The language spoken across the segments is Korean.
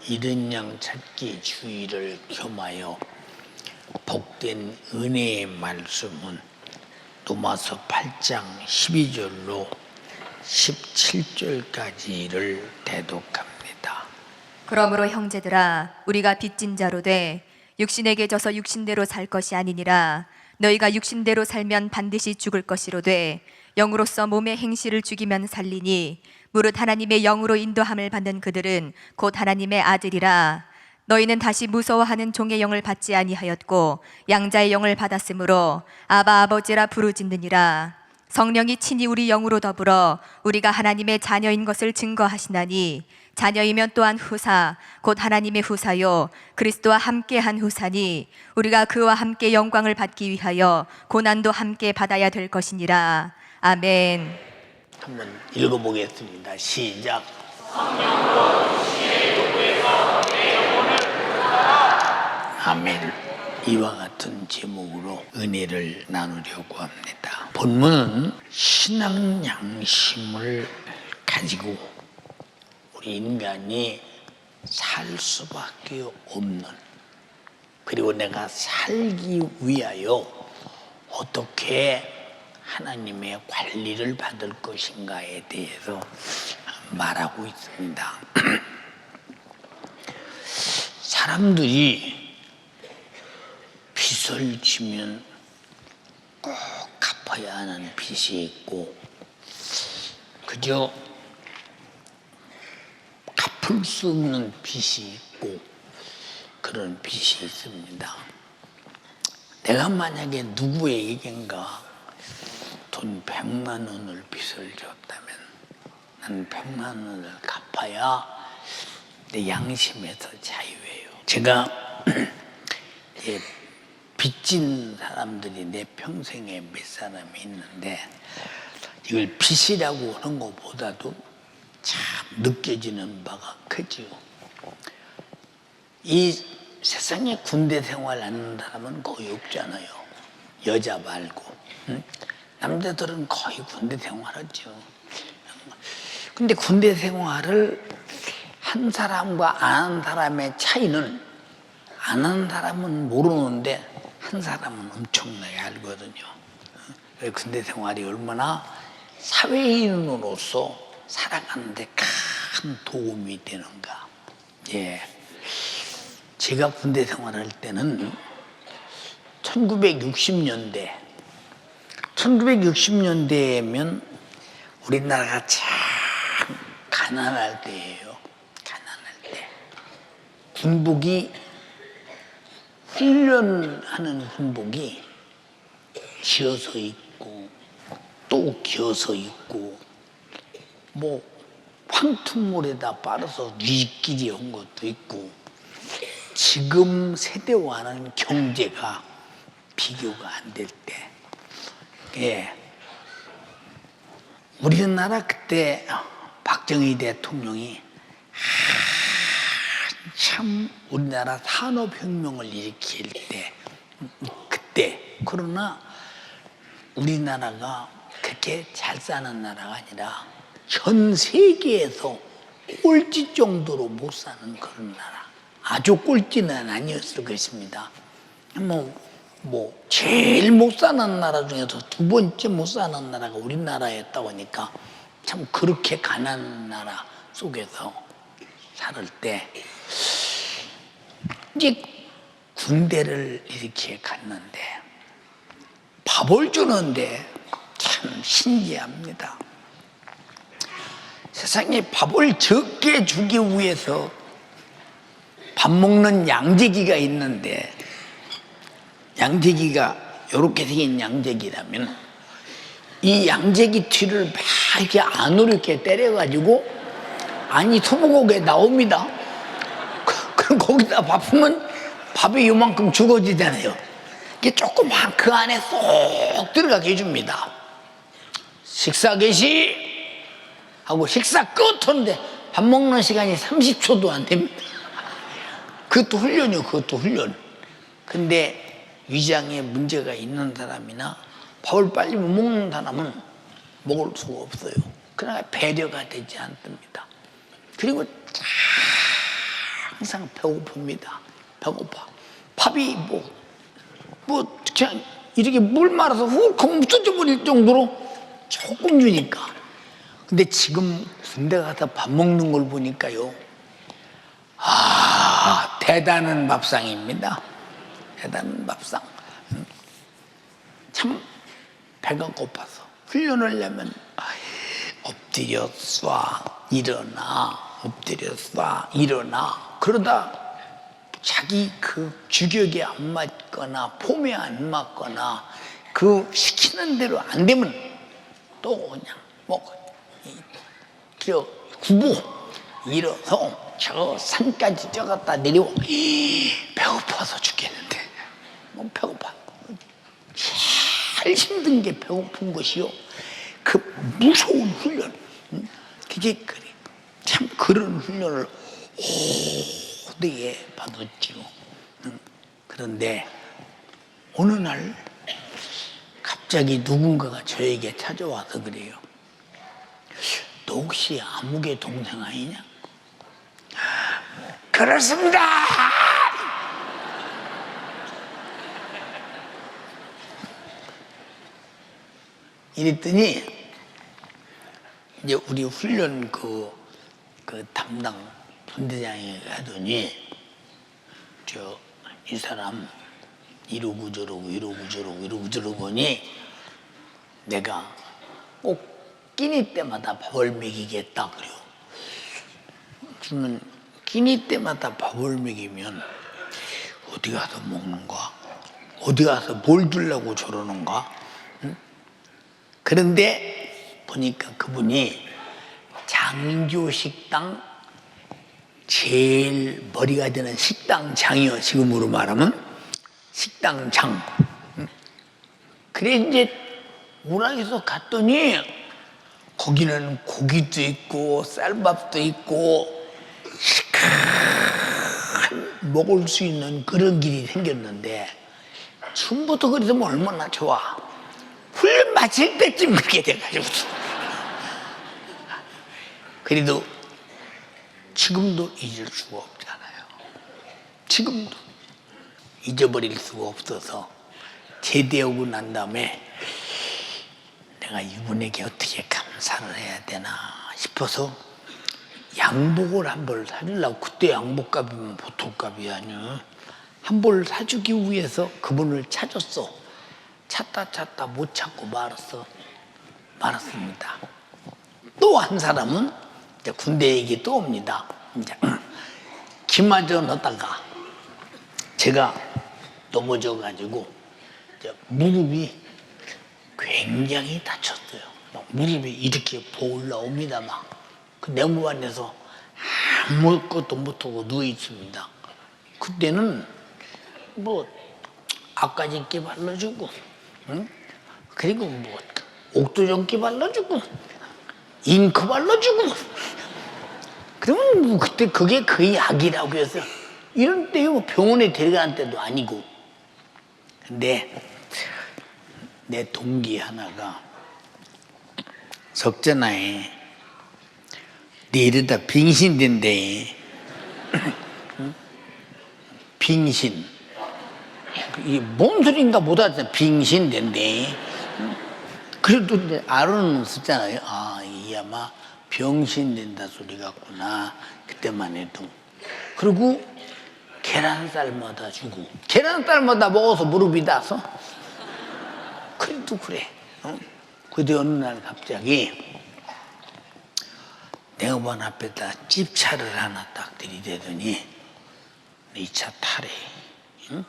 이른 양 찾기 주의를 겸하여 복된 은혜의 말씀은 로마서 8장 12절로 17절까지를 대독합니다. 그러므로 형제들아, 우리가 빚진 자로 돼 육신에게 져서 육신대로 살 것이 아니니라. 너희가 육신대로 살면 반드시 죽을 것이로되 영으로서 몸의 행실을 죽이면 살리니 무릇 하나님의 영으로 인도함을 받는 그들은 곧 하나님의 아들이라. 너희는 다시 무서워하는 종의 영을 받지 아니하였고 양자의 영을 받았으므로 아바 아버지라 부르짖느니라. 성령이 친히 우리 영으로 더불어 우리가 하나님의 자녀인 것을 증거하시나니 자녀이면 또한 후사 곧 하나님의 후사요 그리스도와 함께한 후사니 우리가 그와 함께 영광을 받기 위하여 고난도 함께 받아야 될 것이니라. 아멘. 한번 읽어보겠습니다. 시작. 아멘. 이와 같은 제목으로 은혜를 나누려고 합니다. 본문은 신앙 양심을 가지고 우리 인간이 살 수밖에 없는, 그리고 내가 살기 위하여 어떻게 하나님의 관리를 받을 것인가에 대해서 말하고 있습니다. 사람들이 빚을 지면 꼭 갚아야 하는 빚이 있고, 그저 갚을 수 없는 빚이 있고, 그런 빚이 있습니다. 내가 만약에 누구에게인가 돈 100만 원을 빚을 줬다면 나는 100만 원을 갚아야 내 양심에서 자유해요. 제가 빚진 사람들이 내 평생에 몇 사람이 있는데 이걸 빚이라고 하는 것보다도 참 느껴지는 바가 크죠. 이 세상에 군대 생활하는 사람은 거의 없잖아요. 여자 말고. 남자들은 거의 군대 생활하죠. 근데 군대 생활을 한 사람과 안 한 사람의 차이는, 안 한 사람은 모르는데 한 사람은 엄청나게 알거든요. 군대 생활이 얼마나 사회인으로서 살아가는데 큰 도움이 되는가. 예. 제가 군대 생활할 때는 1960년대면 우리나라가 참 가난할 때예요. 가난할 때. 군복이, 훈련하는 군복이 지어서 있고 또 기어서 있고 뭐 황투물에다 빨아서 위끼리 한 것도 있고, 지금 세대와는 경제가 비교가 안 될 때, 예, 우리나라 그때 박정희 대통령이 한참 우리나라 산업혁명을 일으킬 때, 그때, 그러나 우리나라가 그렇게 잘 사는 나라가 아니라 전 세계에서 꼴찌 정도로 못 사는 그런 나라. 아주 꼴찌는 아니었을 것입니다. 제일 못 사는 나라 중에서 두 번째 못 사는 나라가 우리나라였다고 하니까 참 그렇게 가난한 나라 속에서 살을 때 이제 군대를 이렇게 갔는데 밥을 주는데 참 신기합니다. 세상에 밥을 적게 주기 위해서 밥 먹는 양재기가 있는데, 양재기가 이렇게 생긴 양재기라면 이 양재기 뒤를 막 이렇게 안으로 이렇게 때려가지고 안이 소고기에 나옵니다. 그럼 거기다 밥 하면 밥이 요만큼 죽어지잖아요. 이게 조금만 그 안에 쏙 들어가게 해줍니다. 식사 개시 하고 식사 끝 하는데 밥 먹는 시간이 30초도 안 됩니다. 그것도 훈련이요, 그것도 훈련. 근데 위장에 문제가 있는 사람이나 밥을 빨리 못 먹는 사람은 먹을 수가 없어요. 그러나 배려가 되지 않습니다. 그리고 쫙 항상 배고픕니다. 배고파. 밥이 그냥 이렇게 물 말아서 훅 쏟져 버릴 정도로 조금 주니까. 근데 지금 군대 가서 밥 먹는 걸 보니까요, 대단한 밥상입니다. 대단한 밥상. 참 배가 고파서 훈련을 하려면 엎드려 쏴 일어나, 엎드려 쏴 일어나, 그러다 자기 그 주격에 안 맞거나 폼에 안 맞거나 그 시키는 대로 안 되면 또 그냥 저 구보 일어서 저 산까지 쪄갔다 내려오. 배고파서 죽겠는데. 배고파. 제일 힘든 게 배고픈 것이요, 그 무서운 훈련. 그게 그래. 참 그런 훈련을 오래 받았지요. 그런데 어느 날 갑자기 누군가가 저에게 찾아와서 그래요. 너 혹시 아무개 동생 아니냐? 그렇습니다. 이랬더니 이제 우리 훈련 그 담당 분대장이 하더니 이 사람 이러고 저러고 하니 내가 꼭 끼니 때마다 밥을 먹이겠다 그래요. 저는 끼니 때마다 밥을 먹이면 어디 가서 먹는가? 어디 가서 뭘 주려고 저러는가? 그런데 보니까 그분이 장조식당 제일 머리가 되는 식당장이요. 지금으로 말하면 식당장. 그래 이제 문학에서 갔더니 거기는 고기도 있고 쌀밥도 있고 시큰 먹을 수 있는 그런 길이 생겼는데, 처음부터 그랬으면 얼마나 좋아. 훈련 마칠 때쯤 그렇게 돼가지고. 그래도 지금도 잊을 수가 없잖아요. 지금도 잊어버릴 수가 없어서 제대하고 난 다음에 내가 이분에게 어떻게 감사를 해야 되나 싶어서 양복을 한 벌 사주려고. 그때 양복값이면 보통 값이 아니야. 한 벌 사주기 위해서 그분을 찾았어. 찾다 못 찾고 말았습니다. 또 한 사람은 이제 군대 얘기 또 옵니다. 이제 기마전 하다가 제가 넘어져가지고 무릎이 굉장히 다쳤어요. 막 무릎이 이렇게 올라옵니다. 막 그 내무 안에서 아무것도 못하고 누워 있습니다. 그때는 앞가진기 발라주고, 그리고 옥도전기 발라주고, 잉크 발라주고. 그러면 그때 그게 그 약이라고 해서 이런 때요 병원에 데려가는 때도 아니고. 근데 내 동기 하나가 석전아에 네 이러다 빙신된대. 빙신. 이게 뭔 소린가 못 알아듣잖아. 빙신된대. 그래도 이제 알아는 썼잖아요. 이게 아마 병신된다 소리 같구나. 그때만 해도. 그리고 계란쌀마다 주고. 계란쌀마다 먹어서 무릎이 닿아서. 그래도 그래. 그때 어느 날 갑자기 내어반 앞에다 집차를 하나 딱 들이대더니 이 차 타래. 응?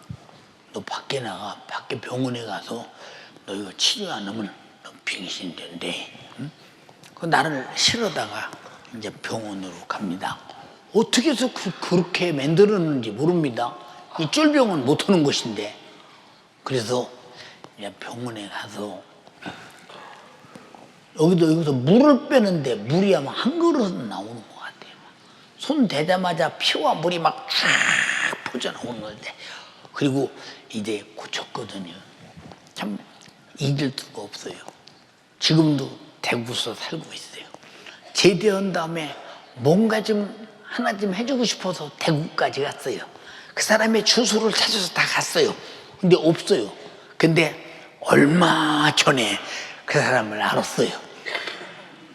너 밖에 나가. 밖에 병원에 가서 너 이거 치료 안 하면 너 빙신된대. 응? 그 나를 실어다가 이제 병원으로 갑니다. 어떻게 해서 그렇게 만들었는지 모릅니다. 이 쫄병은 못하는 것인데. 그래서 이제 병원에 가서 여기서 물을 빼는데 물이 아마 한 그릇은 나오는 것 같아요. 손 대자마자 피와 물이 막 쫙 퍼져 나오는 건데. 그리고 이제 고쳤거든요. 참 잊을 수가 없어요. 지금도 대구서 살고 있어요. 제대한 다음에 뭔가 좀 하나 좀 해주고 싶어서 대구까지 갔어요. 그 사람의 주소를 찾아서 다 갔어요. 근데 없어요. 근데 얼마 전에 그 사람을 알았어요.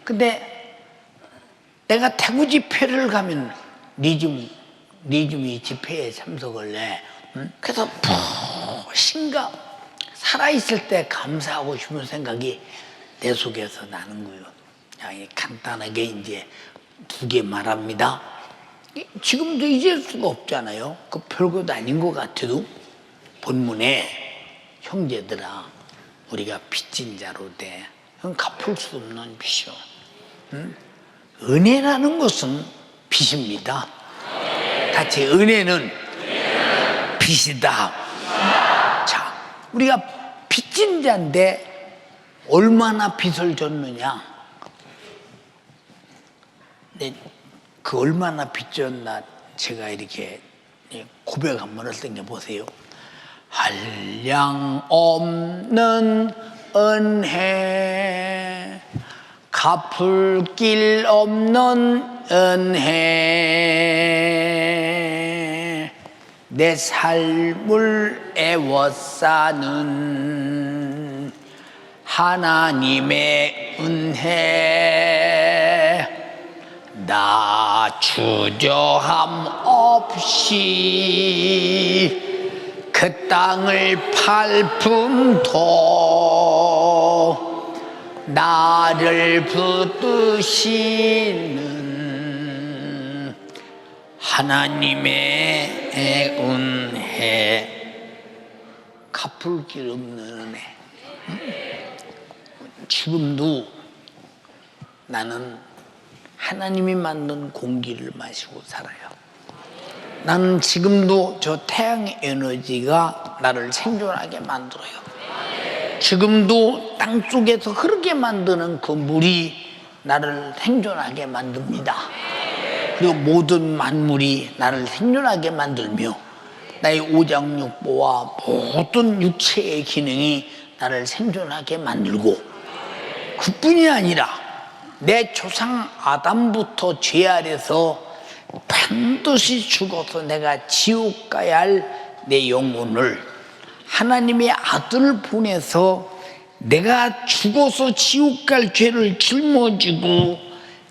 근데 내가 태구 집회를 가면 네 좀 이 집회에 참석을 해. 응? 그래서 무엇인가 살아있을 때 감사하고 싶은 생각이 내 속에서 나는 거예요. 간단하게 이제 2개 말합니다. 지금도 잊을 수가 없잖아요. 그 별것도 아닌 것 같아도 본문에 형제들아 우리가 빚진 자로 돼. 그건 갚을 수 없는 빚이요. 응? 은혜라는 것은 빚입니다. 같이 은혜는 빚이다. 자, 우리가 빚진 자인데 얼마나 빚을 졌느냐. 근데 그 얼마나 빚졌나 제가 이렇게 고백 한번 했던 게 보세요. 한량 없는 은혜, 갚을 길 없는 은혜, 내 삶을 애워싸는 하나님의 은혜, 나 주저함 없이 그 땅을 팔품도 나를 붙드시는 하나님의 은혜, 갚을 길 없는 은혜. 지금도 나는 하나님이 만든 공기를 마시고 살아요. 나는 지금도 저 태양 에너지가 나를 생존하게 만들어요. 지금도 땅속에서 흐르게 만드는 그 물이 나를 생존하게 만듭니다. 그리고 모든 만물이 나를 생존하게 만들며 나의 오장육부와 모든 육체의 기능이 나를 생존하게 만들고, 그뿐이 아니라 내 조상 아담부터 죄 아래서 반드시 죽어서 내가 지옥 가야 할 내 영혼을 하나님의 아들을 보내서 내가 죽어서 지옥 갈 죄를 짊어지고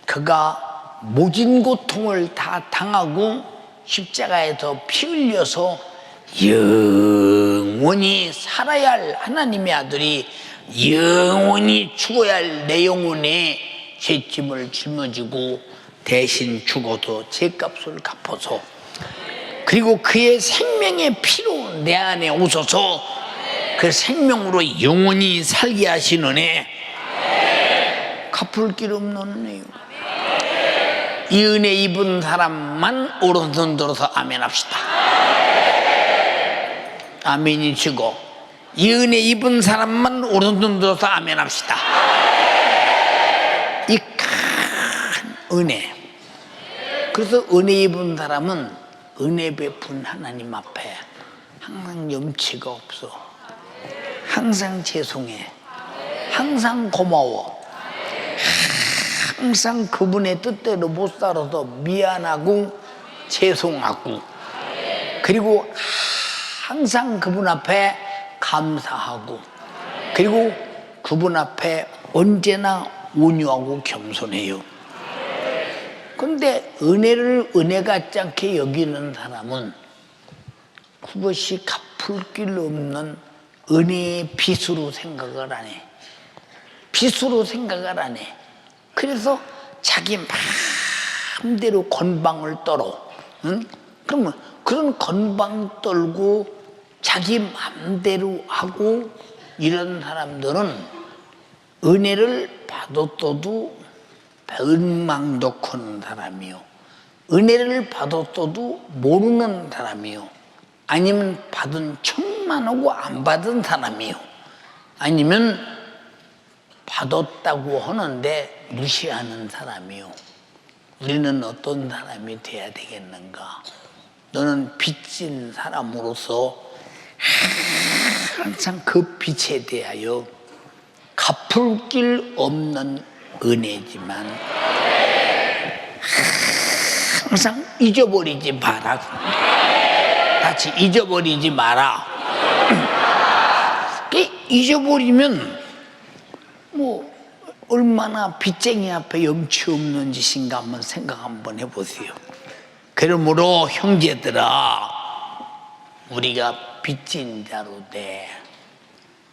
그가 모진 고통을 다 당하고 십자가에서 피 흘려서 영원히 살아야 할 하나님의 아들이 영원히 죽어야 할 내 영혼의 죄짐을 짊어지고 대신 죽어도 죄값을 갚아서, 그리고 그의 생명의 피로 내 안에 오셔서 그 생명으로 영원히 살게 하시는 애, 갚을 길 없는 은혜요. 이 은혜 입은 사람만 오른손 들어서 아멘 합시다. 아멘이 치고, 이 은혜 입은 사람만 오른손 들어서 아멘 합시다. 이 큰 은혜. 그래서 은혜 입은 사람은 은혜 베푼 하나님 앞에 항상 염치가 없어. 항상 죄송해. 항상 고마워. 항상 그분의 뜻대로 못 살아서 미안하고 죄송하고, 그리고 항상 그분 앞에 감사하고, 그리고 그분 앞에 언제나 온유하고 겸손해요. 그런데 은혜를 은혜 같지 않게 여기는 사람은 그것이 갚을 길 없는 은혜의 빚으로 생각을 안 해. 빚으로 생각을 안 해. 그래서 자기 마음대로 건방을 떨어. 응? 그러면 그런 건방 떨고 자기 마음대로 하고 이런 사람들은 은혜를 받았어도 엉망독하는 사람이요, 은혜를 받았어도 모르는 사람이요, 아니면 받은 척만 하고 안 받은 사람이요, 아니면 받았다고 하는데 무시하는 사람이요. 우리는 어떤 사람이 돼야 되겠는가? 너는 빚진 사람으로서 항상 그 빚에 대하여 갚을 길 없는 은혜지만 항상 잊어버리지 마라. 다시 잊어버리지 마라. 잊어버리면 뭐 얼마나 빚쟁이 앞에 염치 없는 짓인가 한번 생각 한번 해보세요. 그러므로 형제들아, 우리가 빚진 자로 돼.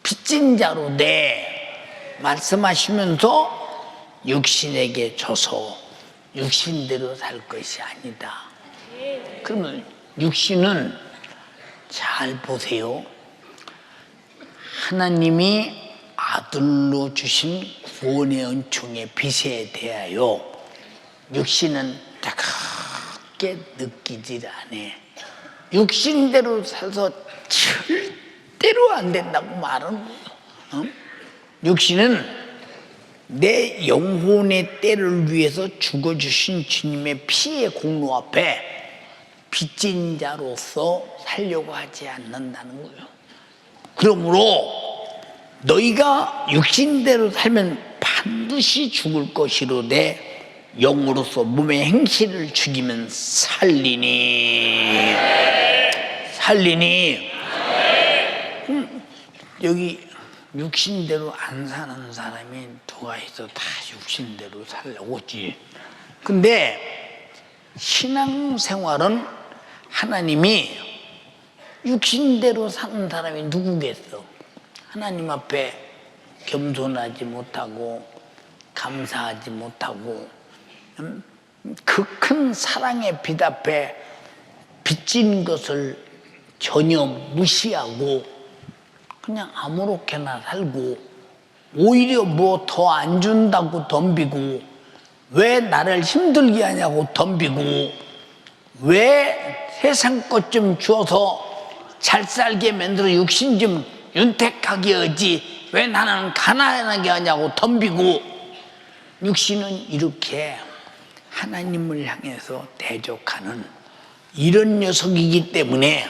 빚진 자로 돼 말씀하시면서 육신에게 져서 육신대로 살 것이 아니다. 그러면 육신은 잘 보세요. 하나님이 아들로 주신 구원의 은총의 빚에 대하여 육신은 따갑게 느끼질 않아. 육신대로 살아서 절대로 안 된다고 말하는 거예요. 육신은 내 영혼의 때를 위해서 죽어주신 주님의 피의 공로 앞에 빚진 자로서 살려고 하지 않는다는 거예요. 그러므로 너희가 육신대로 살면 반드시 죽을 것이로되 영으로서 몸의 행실을 죽이면 살리니. 여기 육신대로 안 사는 사람이 누가 있어? 다 육신대로 살려고 하지. 근데 신앙생활은 하나님이 육신대로 사는 사람이 누구겠어? 하나님 앞에 겸손하지 못하고 감사하지 못하고 그 큰 사랑의 빛 앞에 빚진 것을 전혀 무시하고 그냥 아무렇게나 살고 오히려 뭐 더 안 준다고 덤비고 왜 나를 힘들게 하냐고 덤비고 왜 세상 것 좀 주어서 잘 살게 만들어 육신 좀 윤택하게 하지 왜 나는 가난하게 하냐고 덤비고. 육신은 이렇게 하나님을 향해서 대적하는 이런 녀석이기 때문에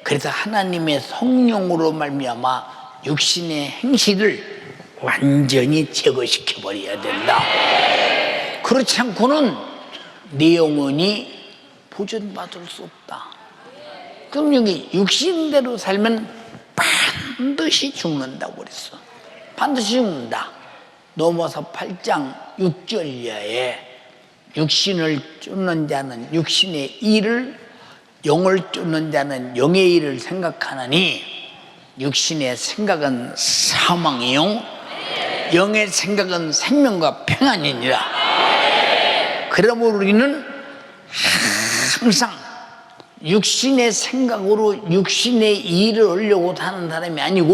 그래서 하나님의 성령으로 말미암아 육신의 행실을 완전히 제거시켜 버려야 된다. 그렇지 않고는 네 영혼이 보존받을 수 없다. 그럼 여기 육신대로 살면 반드시 죽는다고 그랬어. 반드시 죽는다. 넘어서 8장 6절 이하에 육신을 쫓는 자는 육신의 일을, 영을 쫓는 자는 영의 일을 생각하느니 육신의 생각은 사망이요 영의 생각은 생명과 평안이니라. 그러므로 우리는 항상 육신의 생각으로 육신의 일을 하려고 하는 사람이 아니고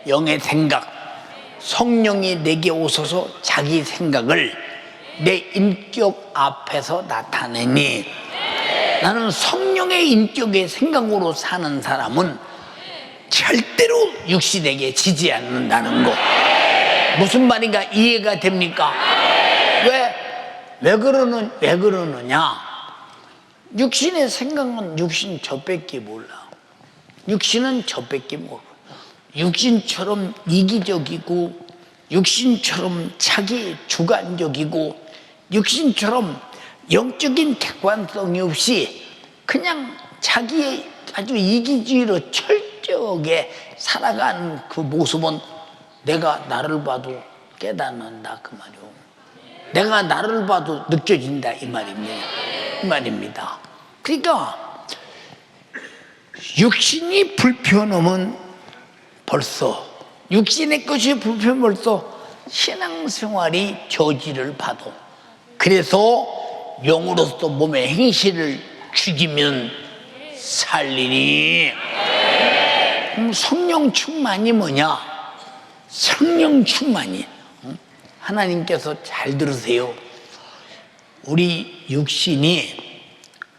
영의 생각, 성령이 내게 오셔서 자기 생각을 내 인격 앞에서 나타내니 나는 성령의 인격의 생각으로 사는 사람은 절대로 육신에게 지지 않는다는 거. 무슨 말인가 이해가 됩니까? 왜 그러느냐? 육신의 생각은 육신 저밖에 몰라. 육신은 저밖에 몰라. 육신처럼 이기적이고 육신처럼 자기 주관적이고 육신처럼 영적인 객관성이 없이 그냥 자기의 아주 이기주의로 철저하게 살아가는 그 모습은 내가 나를 봐도 깨닫는다 그 말이요. 내가 나를 봐도 느껴진다 이 말입니다. 그러니까 육신이 불편하면 벌써 육신의 것이 불편하면 벌써 신앙생활이 저지를 받아. 그래서 영으로서 몸의 행실을 죽이면 살리니. 성령 충만이 뭐냐? 성령 충만이. 하나님께서 잘 들으세요. 우리 육신이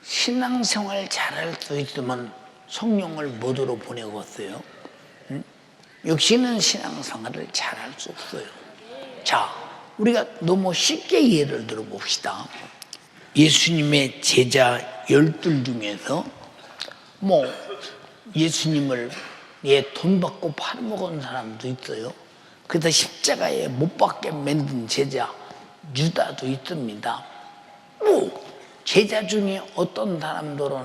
신앙생활 잘할 수 있으면 성령을 뭐로 보내겠어요? 육신은 신앙생활을 잘할 수 없어요. 자, 우리가 너무 쉽게 예를 들어 봅시다. 예수님의 제자 12 중에서 뭐 예수님을 돈 받고 팔아먹은 사람도 있어요. 그래서 십자가에 못 박게 만든 제자 유다도 있습니다. 뭐 제자 중에 어떤 사람들은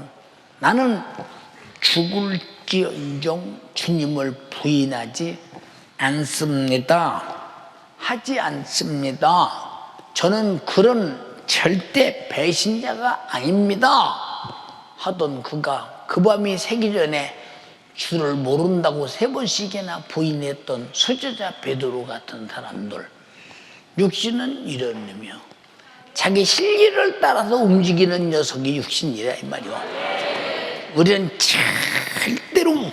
나는 죽을지언정 주님을 부인하지 않습니다. 하지 않습니다. 저는 그런 절대 배신자가 아닙니다. 하던 그가 그 밤이 새기 전에 주를 모른다고 3번씩이나 부인했던 수제자 베드로 같은 사람들, 육신은 이런 놈이요. 자기 실리를 따라서 움직이는 녀석이 육신이라 이 말이요. 우리는 절대로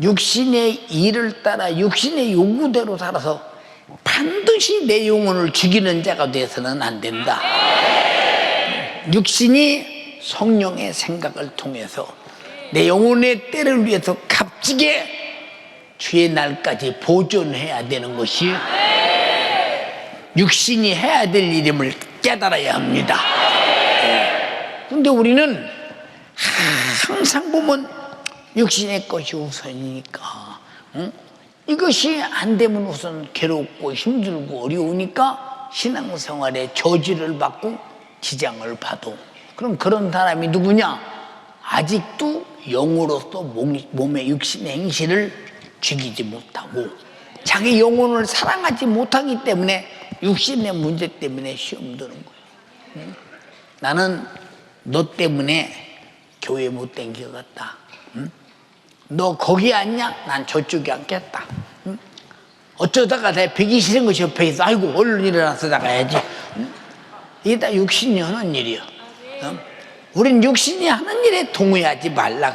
육신의 일을 따라 육신의 요구대로 살아서 반드시 내 영혼을 죽이는 자가 돼서는 안 된다. 육신이 성령의 생각을 통해서 내 영혼의 때를 위해서 값지게 주의 날까지 보존해야 되는 것이 육신이 해야 될 일임을 깨달아야 합니다. 그런데 우리는 항상 보면 육신의 것이 우선이니까, 응? 이것이 안 되면 우선 괴롭고 힘들고 어려우니까 신앙생활에 저지를 받고 지장을 받고. 그럼 그런 사람이 누구냐? 아직도 영으로서 몸의 육신의 행실을 죽이지 못하고 자기 영혼을 사랑하지 못하기 때문에 육신의 문제 때문에 시험 드는 거예요. 응? 나는 너 때문에 교회 못 댕기겠다. 응? 너 거기 앉냐? 난 저쪽에 앉겠다. 응? 어쩌다가 내가 배기 싫은 것이 옆에 있어. 아이고 얼른 일어나서 나가야지. 응? 이게 다 육신이 하는 일이야. 응? 우린 육신이 하는 일에 동의하지 말라.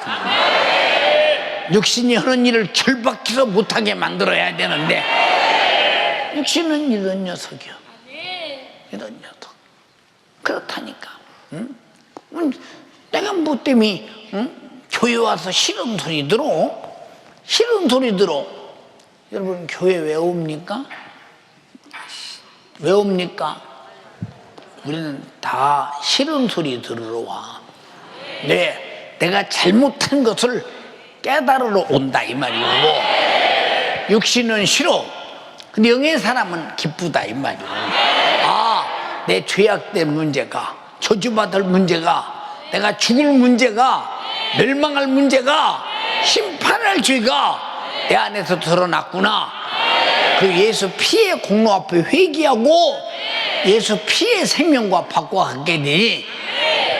육신이 하는 일을 결박해서 못하게 만들어야 되는데 육신은 이런 녀석이야. 이런 녀석. 그렇다니까. 응? 내가 뭐 때문에 교회 와서 싫은 소리 들어? 싫은 소리 들어. 여러분 교회 왜 옵니까? 왜 옵니까? 우리는 다 싫은 소리 들으러 와. 내가 잘못한 것을 깨달으러 온다 이 말이고, 육신은 싫어. 근데 영의 사람은 기쁘다 이 말이고. 아, 내 죄악된 문제가, 저주받을 문제가, 내가 죽을 문제가, 멸망할 문제가, 심판할 죄가 내 안에서 드러났구나. 그 예수 피의 공로 앞에 회개하고 예수 피의 생명과 바꿔가게 되니,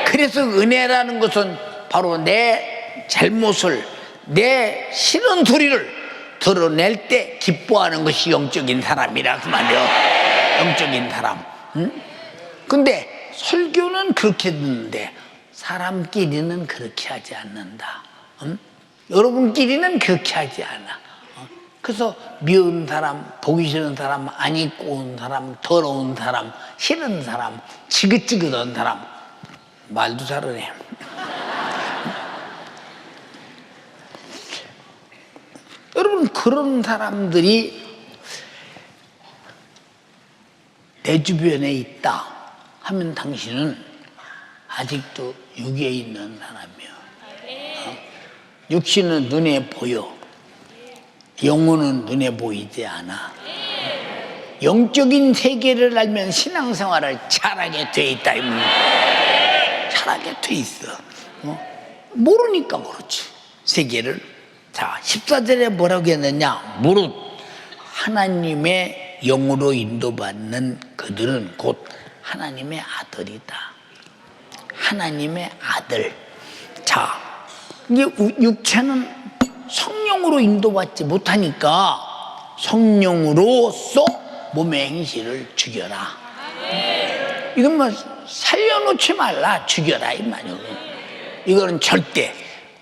그래서 은혜라는 것은 바로 내 잘못을, 내 싫은 소리를 드러낼 때 기뻐하는 것이 영적인 사람이라 그 말이야. 영적인 사람. 응? 근데 설교는 그렇게 듣는데 사람끼리는 그렇게 하지 않는다. 응? 여러분끼리는 그렇게 하지 않아. 그래서 미운 사람, 보기 싫은 사람, 안 입고 온 사람, 더러운 사람, 싫은 사람, 지긋지긋한 사람, 말도 잘하네. 여러분, 그런 사람들이 내 주변에 있다 하면 당신은 아직도 육에 있는 사람이야. 육신은 눈에 보여. 영혼은 눈에 보이지 않아. 영적인 세계를 알면 신앙생활을 잘하게 돼 있다. 잘하게 돼 있어. 모르니까 그렇지. 세계를. 자, 14절에 뭐라고 했느냐? 무릇 하나님의 영으로 인도받는 그들은 곧 하나님의 아들이다. 하나님의 아들. 자, 이게 육체는 성령으로 인도받지 못하니까 성령으로서 몸의 행실을 죽여라. 이건 뭐 살려놓지 말라, 죽여라 이 말이에요. 이거는 절대.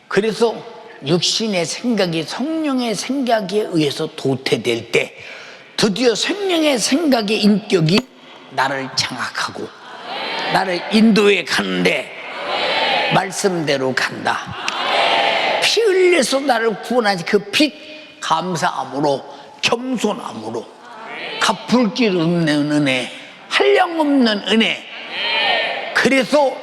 그래서 육신의 생각이 성령의 생각에 의해서 도태될 때 드디어 성령의 생각의 인격이 나를 장악하고 나를 인도해 가는데 말씀대로 간다. 피 흘려서 나를 구원하지 그 빛 감사함으로 겸손함으로 갚을 길 없는 은혜, 한량 없는 은혜. 그래서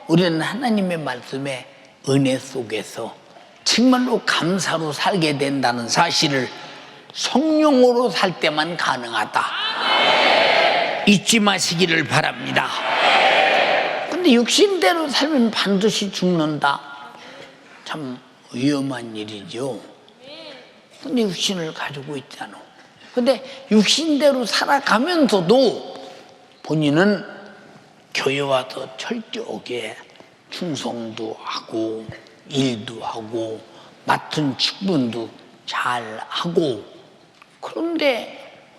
우리는 하나님의 말씀에 은혜 속에서 정말로 감사로 살게 된다는 사실을 성령으로 살 때만 가능하다. 잊지 마시기를 바랍니다. 근데 육신대로 살면 반드시 죽는다. 참 위험한 일이죠. 근데 육신을 가지고 있잖아. 근데 육신대로 살아가면서도 본인은 교회 와서 철저하게 충성도 하고 일도 하고 맡은 직분도 잘 하고, 그런데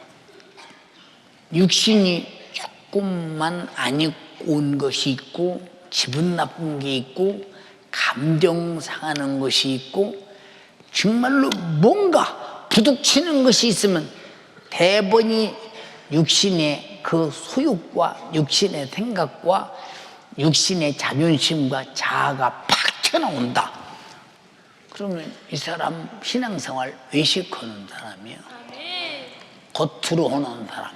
육신이 조금만 안 입고 온 것이 있고 기분 나쁜 게 있고 감정 상하는 것이 있고 정말로 뭔가 부딪히는 것이 있으면 대번이 육신의 그 소욕과 육신의 생각과 육신의 자존심과 자아가 팍 튀어나온다. 그러면 이 사람 신앙생활 외식하는 사람이에요. 겉으로 하는 사람.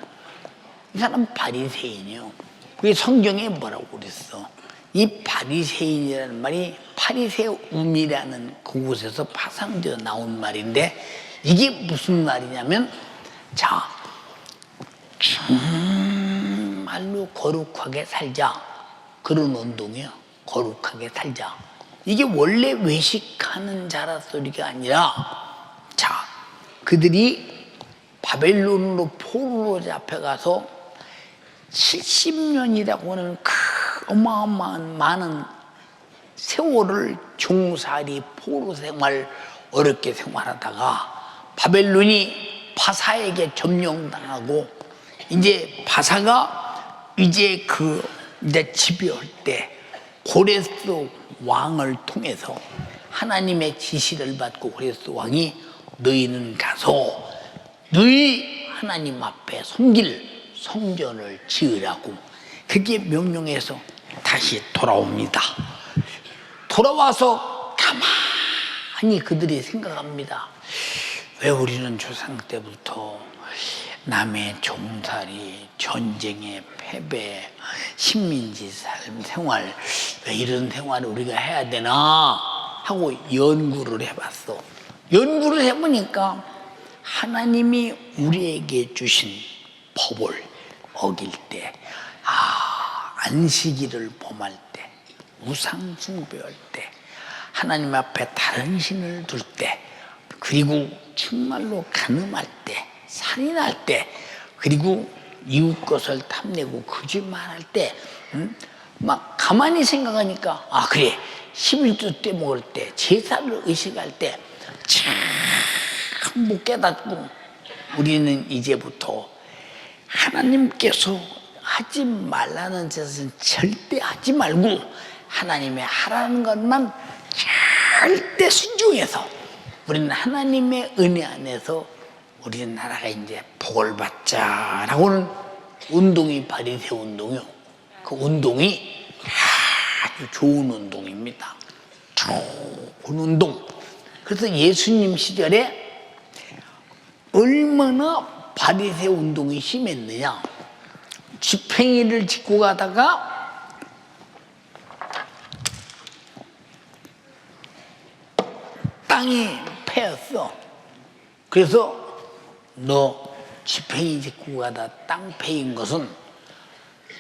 이 사람 바리새인이요. 그게 성경에 뭐라고 그랬어? 이 바리새인이라는 말이 파리새움이라는 그곳에서 파생되어 나온 말인데, 이게 무슨 말이냐면, 자, 정말로 거룩하게 살자. 그런 운동이에요. 거룩하게 살자. 이게 원래 외식하는 자라 소리가 아니라, 자, 그들이 바벨론으로 포로로 잡혀가서 70년이라고 하는 어마어마한 많은 세월을 종살이 포로 생활 어렵게 생활하다가 바벨론이 바사에게 점령당하고, 이제 바사가 이제 이제 지배할 때 고레스 왕을 통해서 하나님의 지시를 받고 고레스 왕이 너희는 가서 너희 하나님 앞에 섬길 성전을 지으라고 그게 명령해서 다시 돌아옵니다. 돌아와서 가만히 그들이 생각합니다. 왜 우리는 조상 때부터 남의 종살이, 전쟁의 패배, 식민지 삶, 생활, 왜 이런 생활을 우리가 해야 되나 하고 연구를 해봤어. 연구를 해보니까 하나님이 우리에게 주신 법을 어길 때, 안식일을 범할 때, 우상 숭배할 때, 하나님 앞에 다른 신을 둘 때, 그리고 정말로 간음할 때, 살인할 때, 그리고 이웃 것을 탐내고 거짓말할 때, 막 가만히 생각하니까 그래, 11조 때 먹을 때, 제사를 의식할 때 참 못 깨닫고, 우리는 이제부터 하나님께서 하지 말라는 짓은 절대 하지 말고 하나님의 하라는 것만 절대 순종해서 우리는 하나님의 은혜 안에서 우리 나라가 이제 복을 받자라고는 운동이 바리새 운동이요. 그 운동이 아주 좋은 운동입니다. 좋은 운동. 그래서 예수님 시절에 얼마나 바리새 운동이 심했느냐. 지팽이를 짚고 가다가 땅이 패였어. 그래서 너 지팽이 짚고 가다 땅 패인 것은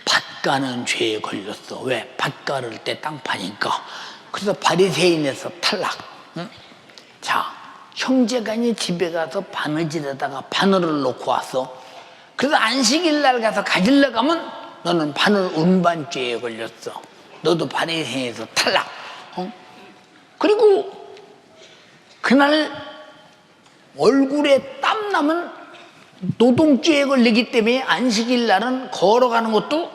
밭 가는 죄에 걸렸어. 왜? 밭 가를 때 땅 파니까. 그래서 바리새인에서 탈락. 응? 자, 형제간이 집에 가서 바느질하다가 바늘을 놓고 왔어. 그래서 안식일 날 가서 가지려고 하면 너는 바늘 운반죄에 걸렸어. 너도 바리새인에서 탈락. 그리고 그날 얼굴에 땀 나면 노동죄에 걸리기 때문에 안식일 날은 걸어가는 것도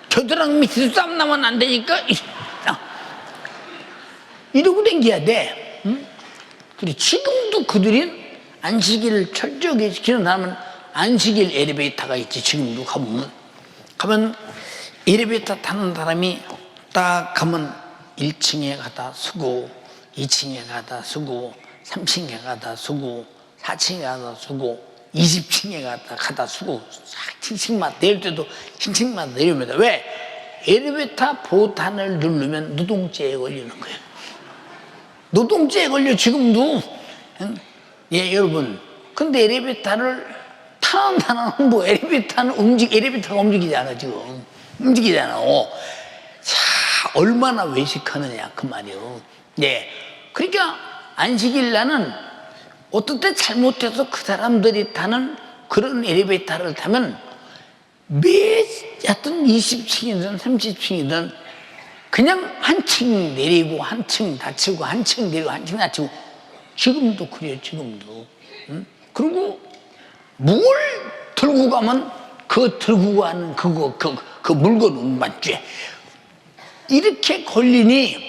겨드랑이 밑에서 땀 나면 안 되니까 이러고 다녀야 돼. 그래, 지금도 그들이 안식일을 철저하게 지키는 사람은 안식일 엘리베이터가 있지. 지금도 가면 엘리베이터 타는 사람이 딱 가면 1층에 가다 서고, 2층에 가다 서고, 3층에 가다 서고, 4층에 가다 서고, 20층에 가다 서고, 7층마다 내릴 때도 7층마다 내립니다. 왜? 엘리베이터 보탄을 누르면 노동죄에 걸리는 거예요. 노동죄에 걸려, 지금도. 예, 여러분. 근데 엘리베이터를 타는 사람은 엘리베이터가 움직이잖아, 지금. 움직이잖아. 얼마나 외식하느냐 그 말이요. 예. 그러니까 안식일 날은 어떨 때 잘못해서 그 사람들이 타는 그런 엘리베이터를 타면 하여튼 20층이든 30층이든 그냥 한 층 내리고 한 층 다치고 한 층 내리고 한 층 다치고 지금도 그래요. 지금도. 그리고 뭘 들고 가면 그 들고 가는 그 물건은 맞지. 이렇게 걸리니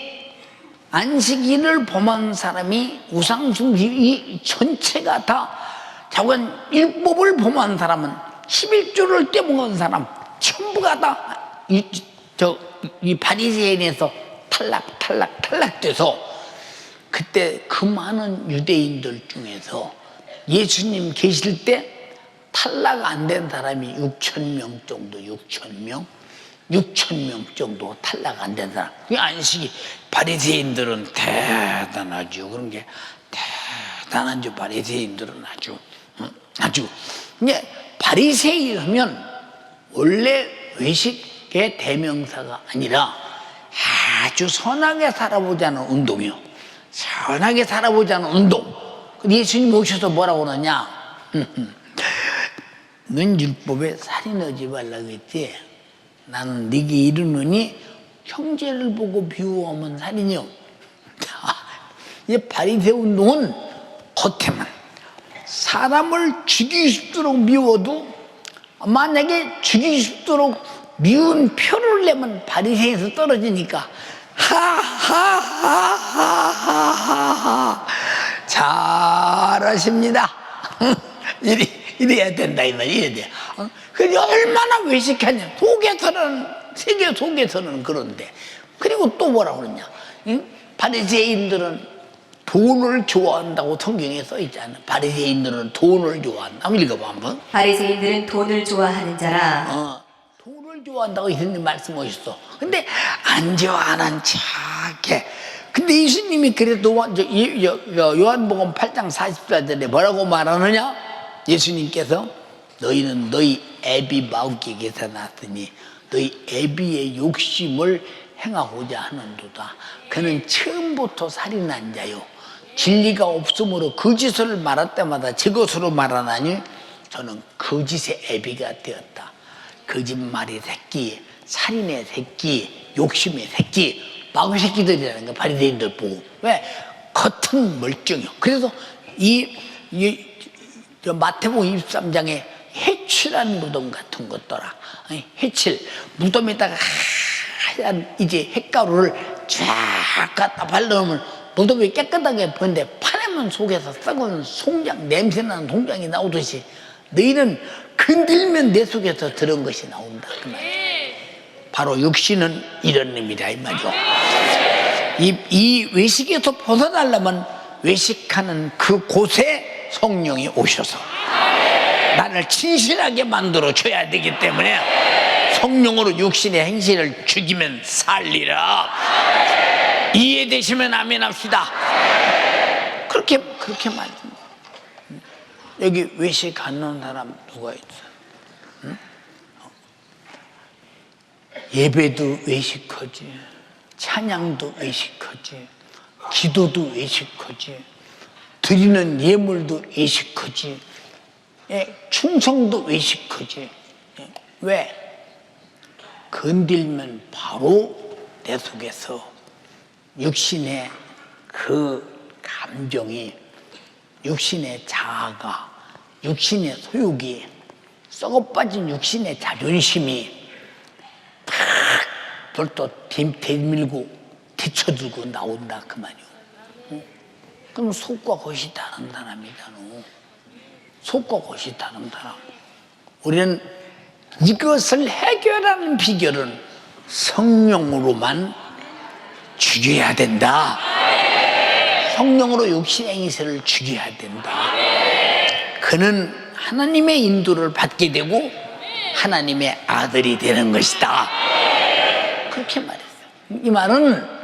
안식일을 범한 사람이 우상숭배 이 전체가 다 자관 율법을 범한 사람은 11조를 떼먹은 사람 전부가 다 이 바리새인에서 탈락돼서 그때 그 많은 유대인들 중에서 예수님 계실 때 탈락 안 된 사람이 6,000명 정도, 6,000명 정도 탈락 안 된 사람. 이 안식이 바리새인들은 대단하죠. 그런 게 대단하죠. 바리새인들은 아주. 근데 바리새인 하면 원래 외식의 대명사가 아니라 아주 선하게 살아보자는 운동이요. 선하게 살아보자는 운동. 예수님 오셔서 뭐라고 그러냐? 넌 율법에 살인하지 말라 그랬지. 나는 네게 이르노니 형제를 보고 미워하면 살인이요. 이 바리새 운동은 겉에만 사람을 죽이고 싶도록 미워도 만약에 죽이고 싶도록 미운 표를 내면 바리새에서 떨어지니까 하하하하하하 잘하십니다. 이래야 된다 이 말. 이래야 돼. 그게 얼마나 외식하냐. 세계 속에서는 그런데. 그리고 또 뭐라 그러냐. 바리새인들은 돈을 좋아한다고 성경에 써 있잖아. 바리새인들은 돈을 좋아한다. 한번 읽어봐 한번. 바리새인들은 돈을 좋아하는 자라. 돈을 좋아한다고 예수님 말씀하셨어. 근데 안 좋아하는 척해. 근데 예수님이 그래도 요한복음 8장 44절에 뭐라고 말하느냐? 예수님께서 너희는 너희 애비 마귀에게서 났으니 너희 애비의 욕심을 행하고자 하는도다. 그는 처음부터 살인한 자요. 진리가 없으므로 거짓을 말할 때마다 제 것으로 말하나니 저는 거짓의 애비가 되었다. 거짓말의 새끼, 살인의 새끼, 욕심의 새끼, 마귀 새끼들이라는 거 바리새인들 보고. 왜? 겉은 멀쩡해요. 그래서 마태복음 23장에 해칠한 무덤 같은 것더라. 해칠 무덤에다가 하얀 이제 햇가루를 쫙 갖다 발라놓으면 무덤이 깨끗하게 보이는데 파내면 속에서 썩은 송장, 냄새나는 송장이 나오듯이 너희는 건들면 내 속에서 들은 것이 나온다 그 말이야. 바로 육신은 이런 의미다 이 말이죠. 이 외식에서 벗어나려면 외식하는 그곳에 성령이 오셔서 나를 진실하게 만들어 줘야 되기 때문에 성령으로 육신의 행실을 죽이면 살리라. 이해되시면 아멘 합시다. 그렇게 말씀. 여기 외식 안 넣은 사람 누가 있어? 응? 예배도 외식하지, 찬양도 외식하지, 기도도 외식하지, 드리는 예물도 외식하지, 충성도 외식하지. 왜? 건들면 바로 내 속에서 육신의 그 감정이, 육신의 자아가, 육신의 소욕이, 썩어빠진 육신의 자존심이 팍 벌떡 대밀고 뒤쳐들고 나온다 그 말이오. 그럼 속과 겉이 다른 사람이잖아. 속과 겉이 다른 사람. 우리는 이것을 해결하는 비결은 성령으로만 죽여야 된다. 성령으로 육신의 행실을 죽여야 된다. 그는 하나님의 인도를 받게 되고 하나님의 아들이 되는 것이다. 그렇게 말했어요. 이 말은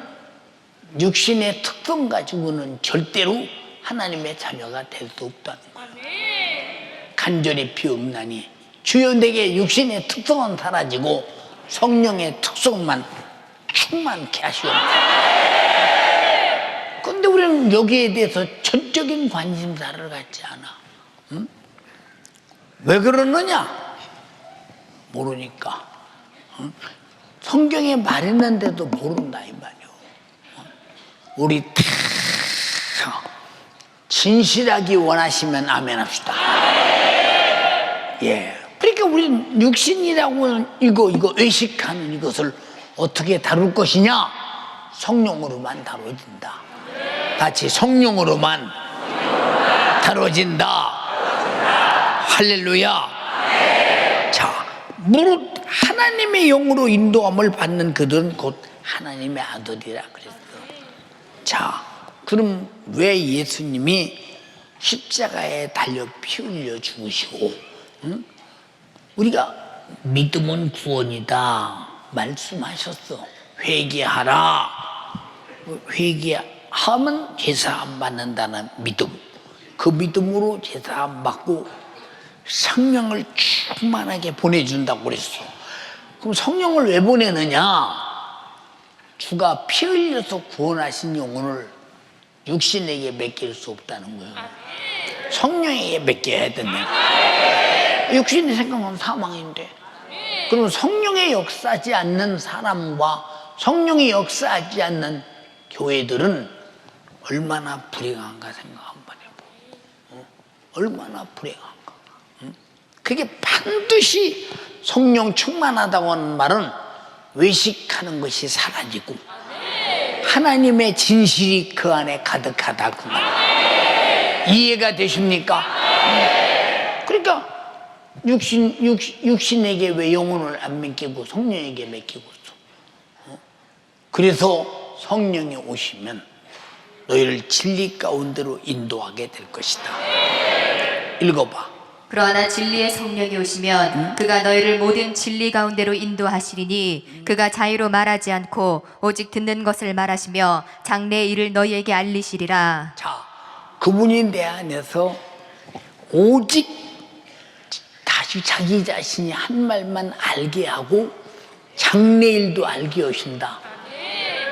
육신의 특성 가지고는 절대로 하나님의 자녀가 될 수 없다는 거예요. 간절히 비옵나니 주여 내게 육신의 특성은 사라지고 성령의 특성만 쭉 충만케 하시옵소서. 근데 우리는 여기에 대해서 전적인 관심사를 갖지 않아. 응? 왜 그러느냐? 모르니까. 응? 성경에 말했는데도 모른다 이 말이오. 우리 다 진실하기 원하시면 아멘 합시다. 예. 그러니까 우리는 육신이라고 이거 의식하는 이것을 어떻게 다룰 것이냐? 성령으로만 다뤄진다. 같이 성령으로만 다뤄진다. 할렐루야. 자, 무릇 하나님의 영으로 인도함을 받는 그들은 곧 하나님의 아들이라 그랬어. 자, 그럼 왜 예수님이 십자가에 달려 피 흘려 죽으시고, 응? 우리가 믿음은 구원이다 말씀하셨어. 회개하라. 회개하면 제사 안 받는다는 믿음. 그 믿음으로 제사 안 받고 성령을 충만하게 보내준다고 그랬어. 그럼 성령을 왜 보내느냐? 주가 피 흘려서 구원하신 영혼을 육신에게 맡길 수 없다는 거예요. 성령에게 맡겨야 된다. 육신의 생각은 사망인데, 그럼 성령의 역사하지 않는 사람과 성령이 역사하지 않는 교회들은 얼마나 불행한가 생각 한번 해보. 얼마나 불행한가. 그게 반드시 성령 충만하다고 하는 말은 외식하는 것이 사라지고 하나님의 진실이 그 안에 가득하다 그 말. 이해가 되십니까? 그러니까 육신에게 왜 영혼을 안 맡기고 성령에게 맡기고 있어? 그래서 성령이 오시면 너희를 진리 가운데로 인도하게 될 것이다. 읽어봐. 그러나 진리의 성령이 오시면 그가 너희를 모든 진리 가운데로 인도하시리니 그가 자유로 말하지 않고 오직 듣는 것을 말하시며 장래의 일을 너희에게 알리시리라. 자, 그분이 내 안에서 오직 다시 자기 자신이 한 말만 알게 하고 장래일도 알게 하신다.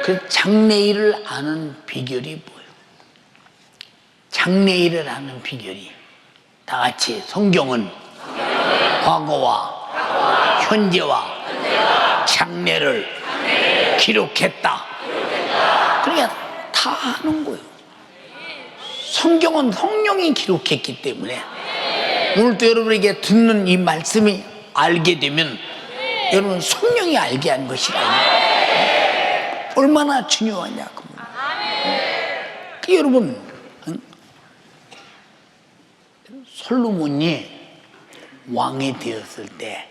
그 장래일을 아는 비결이 뭐예요? 장래일을 아는 비결이 다 같이 성경은 과거와 현재와 장래를 기록했다. 그러니까 다 아는 거예요. 성경은 성령이 기록했기 때문에 오늘도 여러분에게 듣는 이 말씀이 알게 되면 여러분 성령이 알게 한 것이라. 얼마나 중요하냐고. 여러분, 솔로몬이 왕이 되었을 때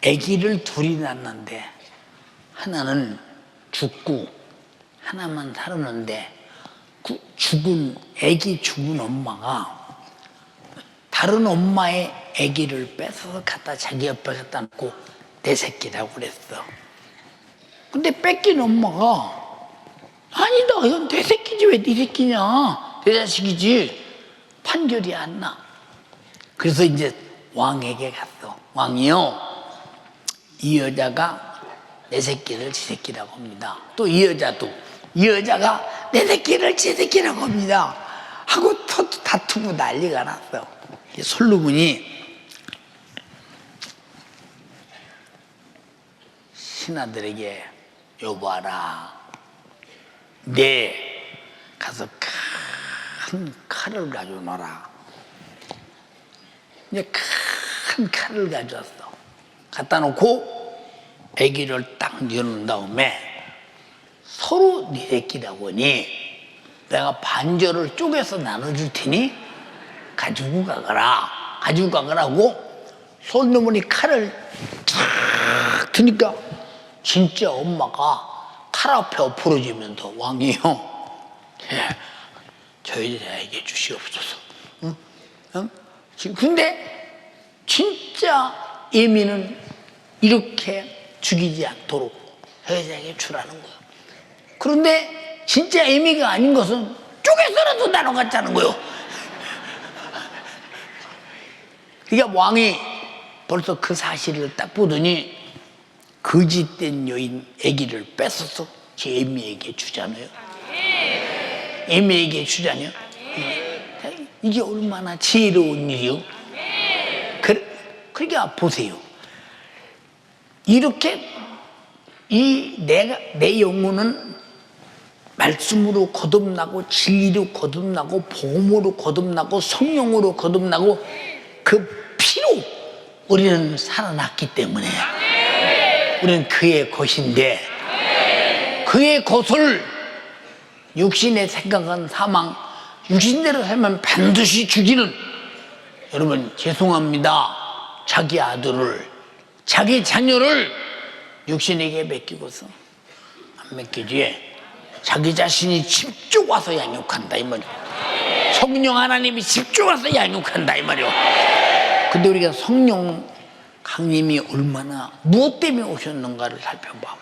아기를 둘이 낳았는데 하나는 죽고 하나만 살았는데 그 아기 죽은 엄마가 다른 엄마의 아기를 뺏어서 갖다 자기 옆에 갖다 놓고 내 새끼라고 그랬어. 근데 뺏긴 엄마가 아니다, 이건 내 새끼지 왜 네 새끼냐, 내 자식이지. 판결이 안 나. 그래서 이제 왕에게 갔어. 왕이요, 이 여자가 내 새끼를 지 새끼라고 합니다. 또 이 여자도 이 여자가 내 새끼를 지 새끼라고 합니다 하고 다투고 난리가 났어. 솔로몬이 신하들에게 여보아라, 내 가서 큰 칼을 가져오너라. 이제 큰 칼을 가져왔어. 갖다 놓고 아기를 딱 여는 다음에 서로 네 새끼라고 하니 내가 반절을 쪼개서 나눠줄 테니 가지고 가거라고 솔로몬이 칼을 탁 드니까 진짜 엄마가 칼 앞에 엎어지면서 왕이요, 저 여자에게 주시옵소서. 응? 응? 근데 진짜 예민은 이렇게 죽이지 않도록 저 여자에게 주라는 거야. 그런데 진짜 예미가 아닌 것은 쪼개서라도 나눠갔자는 거요. 그러니까 왕이 벌써 그 사실을 딱 보더니 거짓된 여인 아기를 뺏어서 제 애미에게 주잖아요. 애미에게 주잖아요. 이게 얼마나 지혜로운 일이요. 그러니까 보세요. 이렇게 내 영혼은 말씀으로 거듭나고 진리로 거듭나고 복음으로 거듭나고 성령으로 거듭나고 그 피로 우리는 살아났기 때문에 우리는 그의 것인데, 그의 것을 육신의 생각은 사망, 육신대로 살면 반드시 죽이는, 여러분 죄송합니다, 자기 아들을, 자기 자녀를 육신에게 맡기고서 안 맡기지 자기 자신이 직접 와서 양육한다 이 말이요. 성령 하나님이 직접 와서 양육한다 이 말이요. 근데 우리가 성령 강림이 얼마나 무엇 때문에 오셨는가를 살펴봐.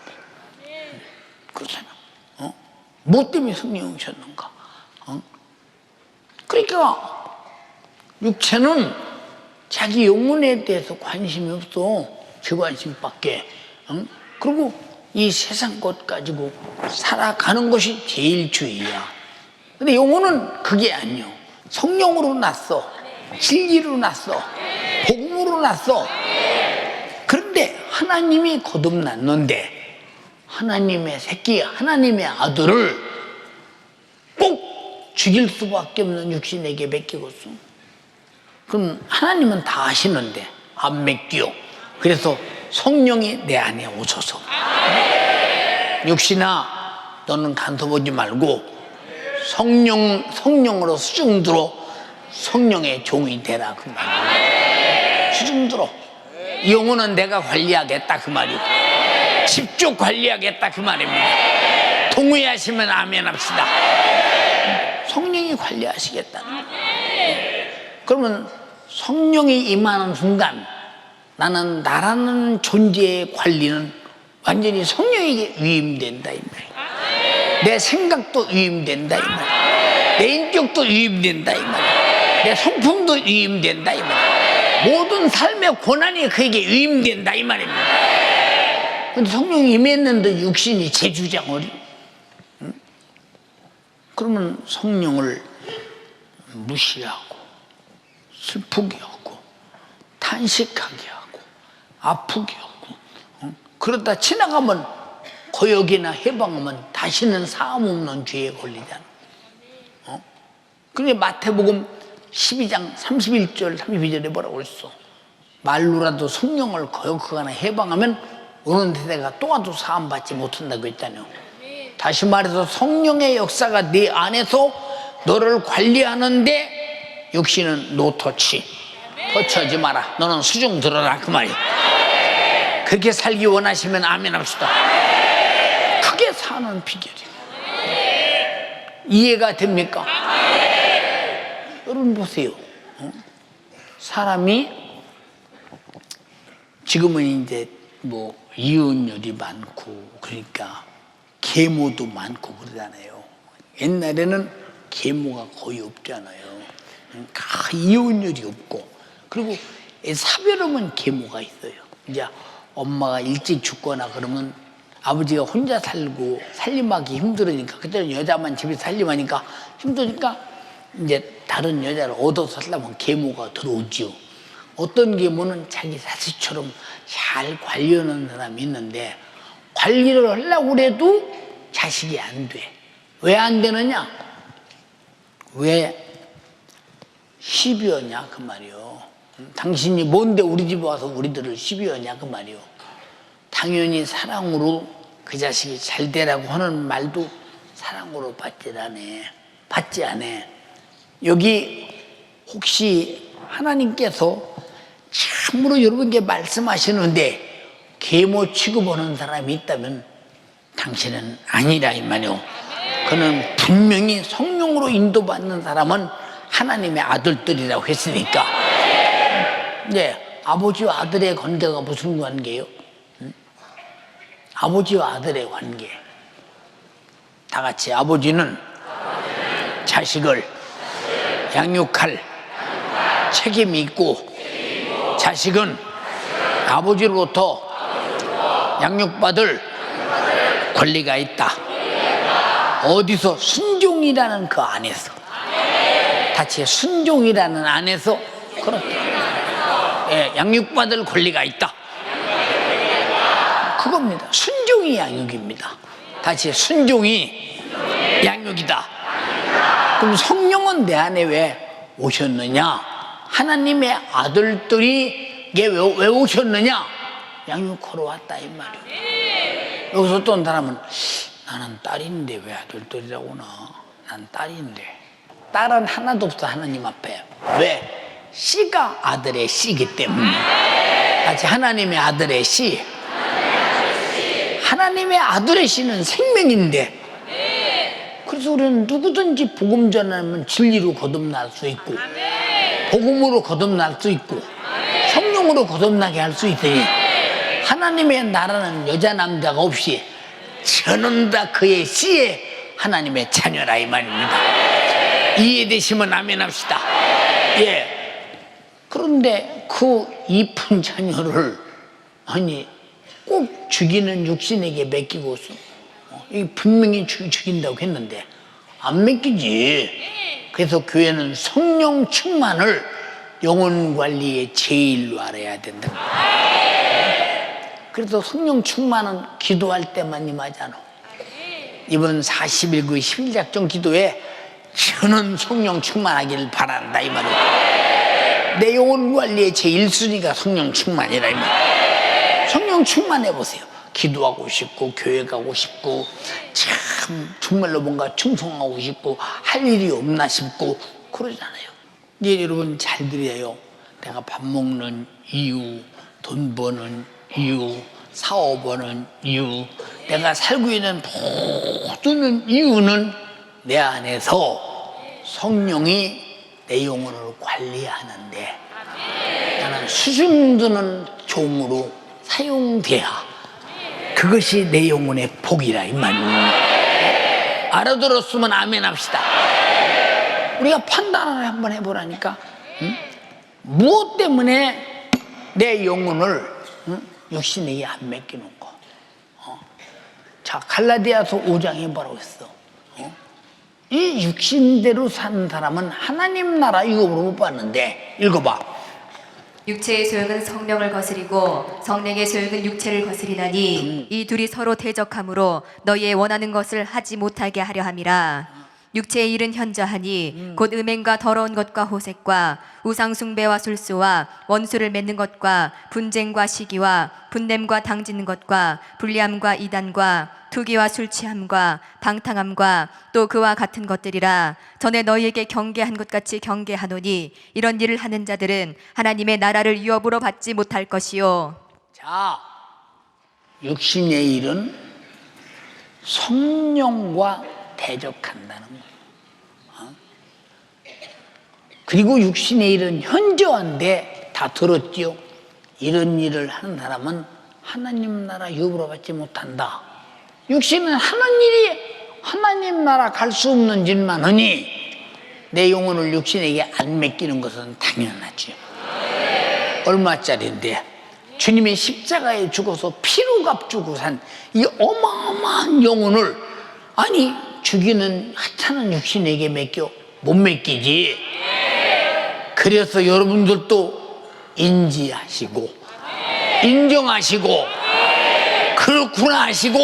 그렇잖아. 무엇 때문에 성령이 오셨는가. 그러니까 육체는 자기 영혼에 대해서 관심이 없어. 제 관심밖에. 그리고 이 세상 것 가지고 살아가는 것이 제일 주의야. 근데 영혼은 그게 아니요. 성령으로 났어. 진리로 났어. 복음으로 났어. 그런데 하나님이 거듭났는데 하나님의 새끼, 하나님의 아들을 꼭 죽일 수밖에 없는 육신에게 맡기고서, 그럼 하나님은 다 아시는데 안 맡겨. 그래서 성령이 내 안에 오셔서 육신아 너는 간섭하지 말고 성령으로 수중들어 성령의 종이 되라 그 말이에요. 수중들어. 영혼은 내가 관리하겠다 그 말이고 직접 관리하겠다 그 말입니다. 동의하시면 아멘 합시다. 성령이 관리하시겠다. 그러면 성령이 임하는 순간 나는 나라는 존재의 관리는 완전히 성령에게 위임된다 이 말이에요. 내 생각도 위임된다 이 말이에요. 내 인격도 위임된다 이 말이에요. 내 성품도 위임된다 이 말이에요. 모든 삶의 고난이 그에게 위임된다 이 말입니다. 근데 성령이 임했는데 육신이 제주장을, 그러면 성령을 무시하고 슬프게 하고 탄식하게 하고 아프게 하고, 그러다 지나가면 거역이나 해방하면 다시는 사함 없는 죄에 걸리잖아. 그게 마태복음 12장 31절 32절에 뭐라고 그랬어? 말로라도 성령을 거역하거나 해방하면 오는 세대가 또 와도 사함 받지 못한다고 했잖아요. 다시 말해서 성령의 역사가 네 안에서 너를 관리하는데 육신은 노터치, 터치하지 마라. 너는 수중 들어라 그 말이야. 그렇게 살기 원하시면 아멘 합시다. 크게 사는 비결이에요. 이해가 됩니까? 여러분 보세요. 사람이 지금은 이제 뭐 이혼율이 많고 그러니까 계모도 많고 그러잖아요. 옛날에는 계모가 거의 없잖아요. 그러니까 이혼율이 없고, 그리고 사별하면 계모가 있어요. 이제 엄마가 일찍 죽거나 그러면 아버지가 혼자 살고 살림하기 힘들으니까, 그때는 여자만 집에 살림하니까 힘드니까 이제 다른 여자를 얻어서 살려면 계모가 들어오죠. 어떤 계모는 자기 자식처럼 잘 관리하는 사람이 있는데 관리를 하려고 해도 자식이 안 돼. 왜 안 되느냐? 왜 시비하냐 그 말이요. 당신이 뭔데 우리 집에 와서 우리들을 시비하냐 그 말이요. 당연히 사랑으로 그 자식이 잘 되라고 하는 말도 사랑으로 받지 않아. 여기 혹시 하나님께서 참으로 여러분께 말씀하시는데 계모 취급하는 사람이 있다면 당신은 아니라 이 말이요. 그는 분명히 성령으로 인도받는 사람은 하나님의 아들들이라고 했으니까. 네, 아버지와 아들의 관계가 무슨 관계예요? 아버지와 아들의 관계. 다 같이 아버지는 자식을 양육할 책임이 있고 자식은 아버지로부터 양육받을 권리가 있다. 어디서? 순종이라는 그 안에서. 다시 순종이라는 안에서. 그렇다. 예, 양육받을 권리가 있다. 그겁니다. 순종이 양육입니다. 다시 순종이 양육이다. 그럼 성령은 내 안에 왜 오셨느냐? 하나님의 아들들이 왜 오셨느냐? 양육하러 왔다 이 말이에요. 여기서 또 어떤 사람은 나는 딸인데 왜 아들들이라고 나? 난 딸인데. 딸은 하나도 없어 하나님 앞에. 왜? 씨가 아들의 씨이기 때문에. 같이 하나님의 아들의 씨. 하나님의 아들의 씨는 생명인데. 그래서 우리는 누구든지 복음 전하면 진리로 거듭날 수 있고, 복음으로 거듭날 수 있고, 성령으로 거듭나게 할 수 있으니 하나님의 나라는 여자 남자가 없이 저는 다 그의 씨에 하나님의 자녀라 이 말입니다. 이해되시면 아멘 합시다. 예. 그런데 그 이쁜 자녀를 아니 꼭 죽이는 육신에게 맡기고서 이 분명히 죽인다고 했는데 안 맡기지. 그래서 교회는 성령 충만을 영혼 관리의 제일로 알아야 된다. 그래서 성령 충만은 기도할 때만 임하잖아. 이번 41구 11작정 기도에 저는 성령 충만하기를 바란다 이 말이야. 내 영혼 관리의 제1순위가 성령 충만이라 이 말이야. 성령 충만해 보세요. 기도하고 싶고 교회 가고 싶고 참 정말로 뭔가 충성하고 싶고 할 일이 없나 싶고 그러잖아요. 이제 여러분 잘 들어요. 내가 밥 먹는 이유, 돈 버는 이유, 사업하는 이유, 내가 살고 있는 모든 이유는 내 안에서 성령이 내 영혼을 관리하는데 나는 수줍드는 종으로 사용돼야 그것이 내 영혼의 복이라 이 말이에요. 알아들었으면 아멘 합시다. 우리가 판단을 한번 해보라니까. 무엇 때문에 내 영혼을 육신에게 안 맡기는 거. 자, 갈라디아서 5장에 뭐라고 했어? 이 육신대로 사는 사람은 하나님 나라 유업으로 못 받는데. 읽어봐. 육체의 소욕은 성령을 거스리고 성령의 소욕은 육체를 거스리나니 이 둘이 서로 대적하므로 너희의 원하는 것을 하지 못하게 하려 함이라. 육체의 일은 현저하니 곧 음행과 더러운 것과 호색과 우상 숭배와 술수와 원수를 맺는 것과 분쟁과 시기와 분냄과 당짓는 것과 불리함과 이단과 투기와 술취함과 방탕함과 또 그와 같은 것들이라. 전에 너희에게 경계한 것 같이 경계하노니 이런 일을 하는 자들은 하나님의 나라를 유업으로 받지 못할 것이요. 자, 육신의 일은 성령과 대적한다는 거예요. 그리고 육신의 일은 현저한데 다 들었지요. 이런 일을 하는 사람은 하나님 나라 유업으로 받지 못한다. 육신은 하는 일이 하나님 나라 갈 수 없는 일만 하니 내 영혼을 육신에게 안 맡기는 것은 당연하죠. 얼마짜리인데 주님의 십자가에 죽어서 피로 값주고 산 이 어마어마한 영혼을 아니 죽이는 하찮은 육신에게 맡겨 못 맡기지. 그래서 여러분들도 인지하시고 인정하시고 그렇구나 하시고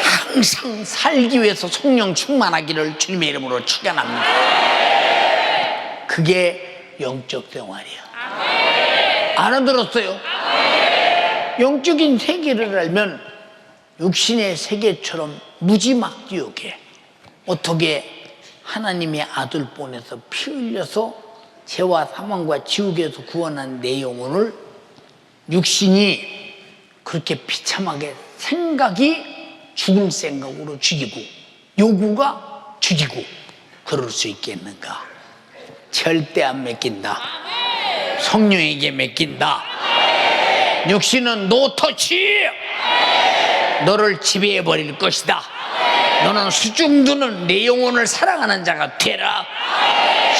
항상 살기 위해서 성령 충만하기를 주님의 이름으로 축원합니다. 그게 영적 생활이야. 알아들었어요? 영적인 세계를 알면 육신의 세계처럼 무지막지하게 어떻게 하나님의 아들 보내서 피 흘려서 죄와 사망과 지옥에서 구원한 내 영혼을 육신이 그렇게 비참하게 생각이 죽을 생각으로 죽이고 요구가 죽이고 그럴 수 있겠는가? 절대 안 맡긴다. 성령에게 맡긴다. 육신은 노터치. 너를 지배해버릴 것이다. 너는 수중두는 내 영혼을 사랑하는 자가 되라.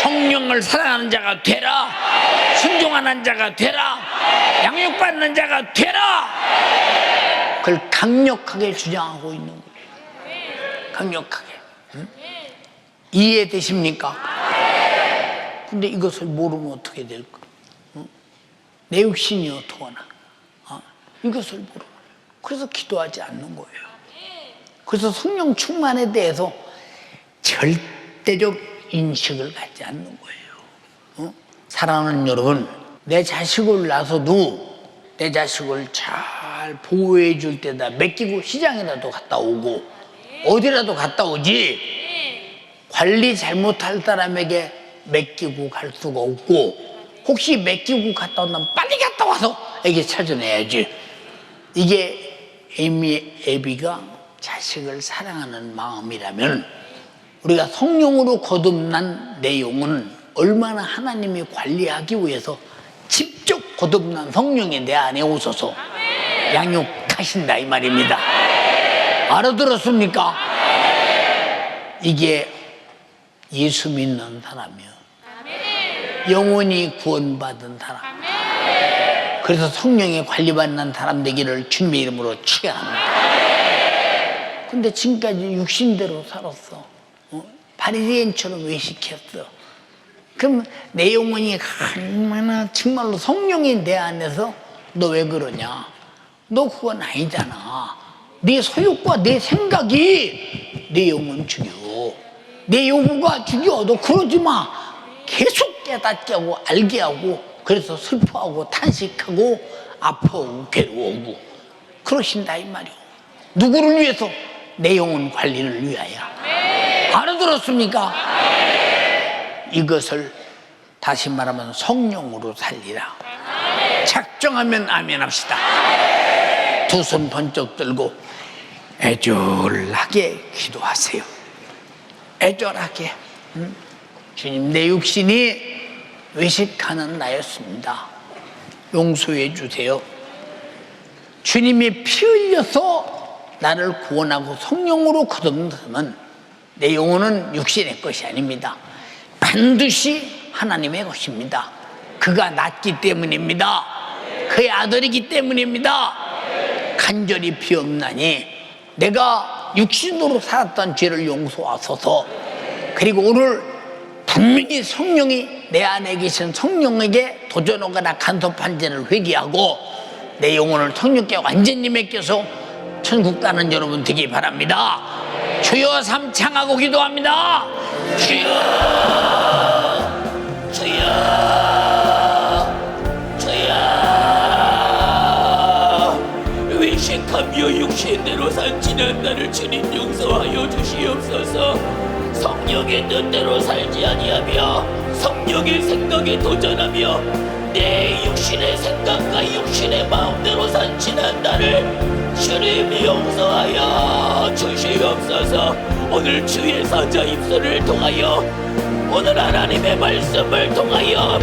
성령을 사랑하는 자가 되라. 순종하는 자가 되라. 양육받는 자가 되라. 그걸 강력하게 주장하고 있는 거예요. 강력하게. 응? 이해되십니까? 근데 이것을 모르면 어떻게 될까? 응? 내 육신이 어떡하나? 이것을 모르면. 그래서 기도하지 않는 거예요. 그래서 성령 충만에 대해서 절대적 인식을 갖지 않는 거예요. 사랑하는 여러분, 내 자식을 낳아서도 내 자식을 잘 보호해 줄 때다 맡기고 시장이라도 갔다 오고 어디라도 갔다 오지, 관리 잘못할 사람에게 맡기고 갈 수가 없고, 혹시 맡기고 갔다 온다면 빨리 갔다 와서 애기 찾아내야지. 이게 애비가 자식을 사랑하는 마음이라면, 우리가 성령으로 거듭난 내용은 얼마나 하나님이 관리하기 위해서 직접 거듭난 성령이 내 안에 오셔서 양육하신다 이 말입니다. 알아들었습니까? 이게 예수 믿는 사람이요, 영원히 구원받은 사람, 그래서 성령에 관리받는 사람 되기를 주님의 이름으로 축원합니다. 근데 지금까지 육신대로 살았어. 바리새인처럼 외식했어. 그럼 내 영혼이 얼마나 정말로 성령이 내 안에서 너 왜 그러냐? 너 그건 아니잖아. 네 소욕과 내 생각이 내 영혼 죽여. 내 요구가 죽여. 너 그러지 마. 계속 깨닫게 하고 알게 하고, 그래서 슬퍼하고 탄식하고 아파하고 괴로워하고 그러신다 이 말이오. 누구를 위해서? 내 영혼 관리를 위하여. 알아들었습니까? 이것을 다시 말하면 성령으로 살리라. 작정하면 아멘 합시다. 두 손 번쩍 들고 애절하게 기도하세요. 애절하게. 주님, 내 육신이 외식하는 나였습니다. 용서해 주세요. 주님이 피 흘려서 나를 구원하고 성령으로 거듭나면 내 영혼은 육신의 것이 아닙니다. 반드시 하나님의 것입니다. 그가 낳기 때문입니다. 그의 아들이기 때문입니다. 간절히 비옵나니 내가 육신으로 살았던 죄를 용서하소서. 그리고 오늘 분명히 성령이 내 안에 계신 성령에게 도전하거나 간섭한 죄를 회개하고 내 영혼을 성령께 완전히 맡겨서 천국 가는 여러분 되기 바랍니다. 주여 삼창하고 기도합니다. 주여, 주여, 주여. 외식하며 육신대로 산 지난 날을 주님 용서하여 주시옵소서. 성령의 뜻대로 살지 아니하며 성령의 생각에 도전하며 내 육신의 생각과 육신의 마음대로 산 지난 날을 주님 용서하여 주시옵소서. 오늘 주의 사자 입술을 통하여, 오늘 하나님의 말씀을 통하여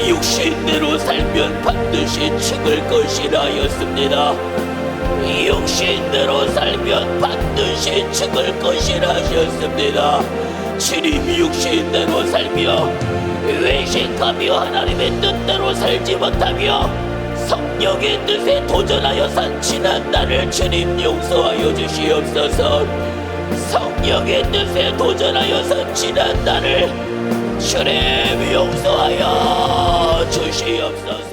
육신대로 살면 반드시 죽을 것이라 하였습니다. 육신대로 살면 반드시 죽을 것이라 하셨습니다. 주님 육신대로 살며 외식하며 하나님의 뜻대로 살지 못하며 성령의 뜻에 도전하여 산 지난 날을 주님 용서하여 주시옵소서. 성령의 뜻에 도전하여 산 지난 날을 주님 용서하여 주시옵소서.